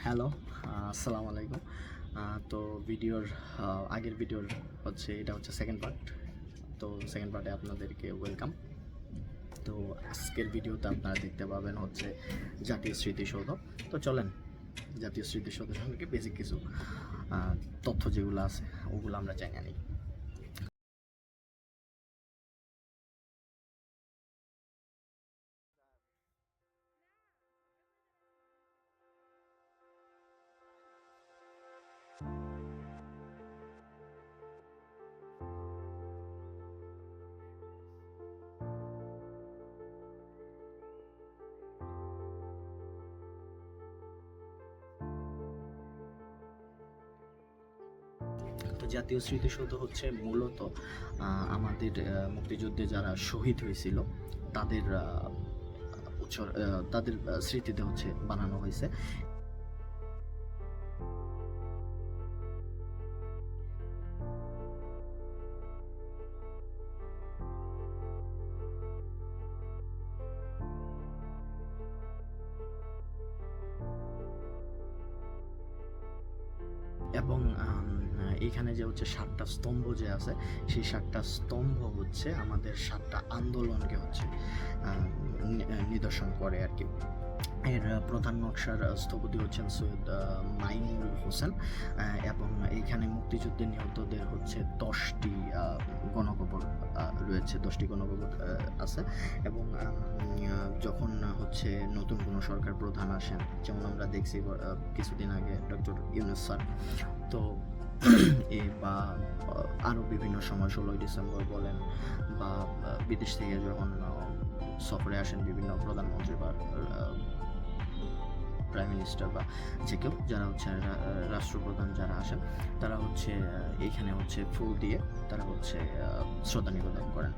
Hello, আসসালামু আলাইকুম। তো ভিডিওর আগের ভিডিওর এটা হচ্ছে সেকেন্ড পার্ট। তো সেকেন্ড পার্টে আপনাদেরকে ওয়েলকাম। তো আজকের ভিডিওতে আপনারা দেখতে পাবেন জাতীয় স্মৃতিসৌধ। তো চলেন জাতীয় স্মৃতিসৌধ সম্পর্কে বেসিক কিছু তথ্য যেগুলো আছে ওগুলো আমরা জানিয়ে নিই। তো জাতীয় স্মৃতিসৌধ মূলত আমাদের মুক্তিযুদ্ধে যারা শহীদ হয়েছিল তাদের তাদের স্মৃতিতে বানানো হয়েছে। এবং এইখানে যে সাতটা স্তম্ভ যে আছে, সেই সাতটা স্তম্ভ আমাদের সাতটা আন্দোলনকে নিদর্শন করে আর কি। এর প্রধান নকশার স্থপতি সৈয়দ মাইনুল হোসেন, এবং এইখানে মুক্তিযুদ্ধে নিহতদের 10টি গণকবর রয়েছে, 10টি গণকবর আছে। এবং যখন নতুন কোনো সরকার প্রধান আসেন, যেমন আমরা দেখছি কিছুদিন আগে ডক্টর ইউনূস স্যার, তো বা আরও বিভিন্ন সময় 16ই ডিসেম্বর বলেন, বা বিদেশ থেকে যখন সফরে আসেন বিভিন্ন প্রধানমন্ত্রী বা প্রাইম মিনিস্টার বা যে কেউ যারা রাষ্ট্রপ্রধান যারা আসেন, তারা এইখানে ফুল দিয়ে তারা শ্রদ্ধা নিবেদন করেন।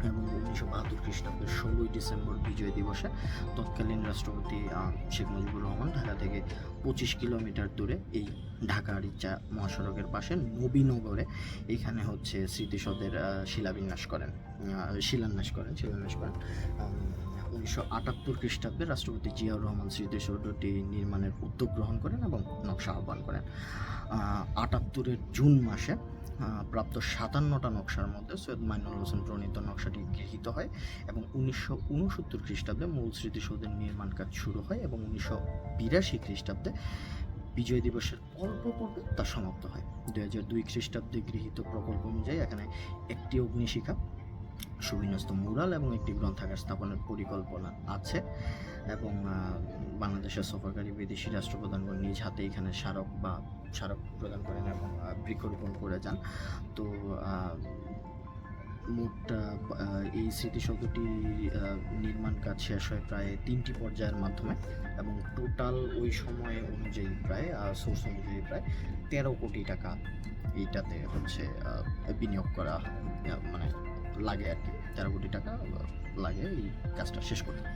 এবং 1972 খ্রিস্টাব্দের 16ই ডিসেম্বর বিজয় দিবসে তৎকালীন রাষ্ট্রপতি শেখ মুজিবুর রহমান ঢাকা থেকে 25 কিলোমিটার দূরে এই ঢাকা আরিচা মহাসড়কের পাশে নবীনগরে এখানে স্মৃতিসৌধের শিলান্যাস করেন। 1978 খ্রিস্টাব্দে রাষ্ট্রপতি জিয়াউর রহমান স্মৃতিসৌধটি নির্মাণের উদ্যোগ গ্রহণ করেন এবং নকশা আহ্বান করেন। 78-এর জুন মাসে প্রাপ্ত 57টা নকশার মধ্যে সৈয়দ মাইনুল হোসেন প্রণীত নকশাটি গৃহীত হয় এবং 1969 খ্রিস্টাব্দে মূল স্মৃতিসৌধের নির্মাণ কাজ শুরু হয় এবং 1982 খ্রিস্টাব্দে বিজয় দিবসের অল্প পূর্বে তা সমাপ্ত হয়। 2002 খ্রিস্টাব্দে গৃহীত প্রকল্প অনুযায়ী এখানে একটি অগ্নিশিখা, সুবিন্যস্ত মুরাল এবং একটি গ্রন্থাগার স্থাপনের পরিকল্পনা আছে। এবং বাংলাদেশের সফরকারী বিদেশি রাষ্ট্রপ্রধানগণ নিজ হাতে এখানে স্মারক প্রদান করেন এবং বৃক্ষরোপণ করে যান। তো মোট এই স্মৃতিসৌধটি নির্মাণ কাজ শেষ হয় প্রায় 3টি পর্যায়ের মাধ্যমে, এবং টোটাল ওই সময় অনুযায়ী সোর্স অনুযায়ী প্রায় 13 কোটি টাকা এইটাতে বিনিয়োগ করা মানে লাগে আর কি। 13 কোটি টাকা লাগে এই কাজটা শেষ করতে।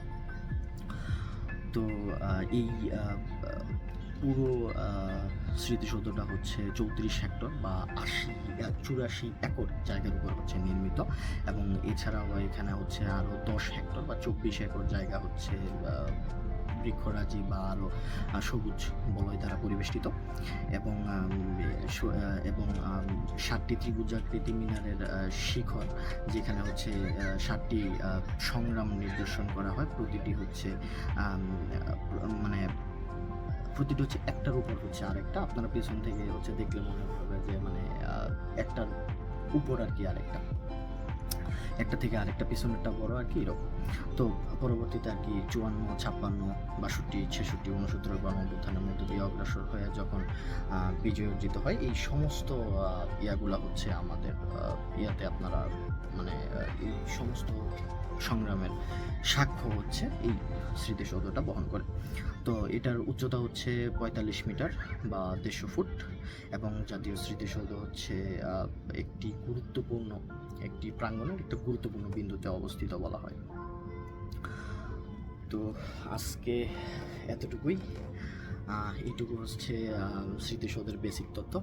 তো এই পুরো স্মৃতিসৌধটা 34 হেক্টর বা 84 একর জায়গার উপর নির্মিত, এবং এছাড়াও এখানে আরও 10 হেক্টর বা 24 একর জায়গা বৃক্ষরাজি বা আরও সবুজ বলয় দ্বারা পরিবেষ্টিত। এবং 7টি ত্রিভুজাকৃতি মিনারের শিখর, যেখানে 7টি সংগ্রাম নিদর্শন করা হয়। প্রতিটি মানে প্রতিটি একটার উপর আরেকটা। আপনারা পেছন থেকে দেখলে মনে হবে যে একটার উপর আর কি আরেকটা, একটা থেকে আরেকটা পিছনেরটা বড় আর কি, এরকম। তো পরবর্তীতে আর কি 54, 56, 62, 66, 69 গণঅভ্যুত্থানের মধ্য দিয়ে অগ্রসর হয়ে যখন বিজয় অর্জিত হয়, এই সমস্ত ইয়াগুলা আমাদের ইয়াতে আপনারা এই সমস্ত সংগ্রামের সাক্ষ্য এই স্মৃতিসৌধটা বহন করে। তো এটার উচ্চতা 45 মিটার বা 150 ফুট, এবং জাতীয় স্মৃতিসৌধ একটি প্রাঙ্গণের একটা গুরুত্বপূর্ণ বিন্দুতে অবস্থিত বলা হয়। তো আজকে এতটুকুই। এইটুকু স্মৃতিসৌধের বেসিক তথ্য।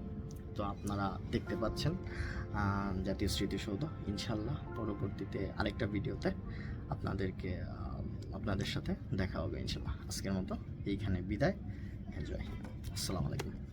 তো আপনারা দেখতে পাচ্ছেন জাতীয় স্মৃতিসৌধ। ইনশাল্লাহ পরবর্তীতে আরেকটা ভিডিওতে আপনাদের সাথে দেখা হবে ইনশাল্লাহ। আজকের মতো এইখানে বিদায়। জয়। আসসালামু আলাইকুম।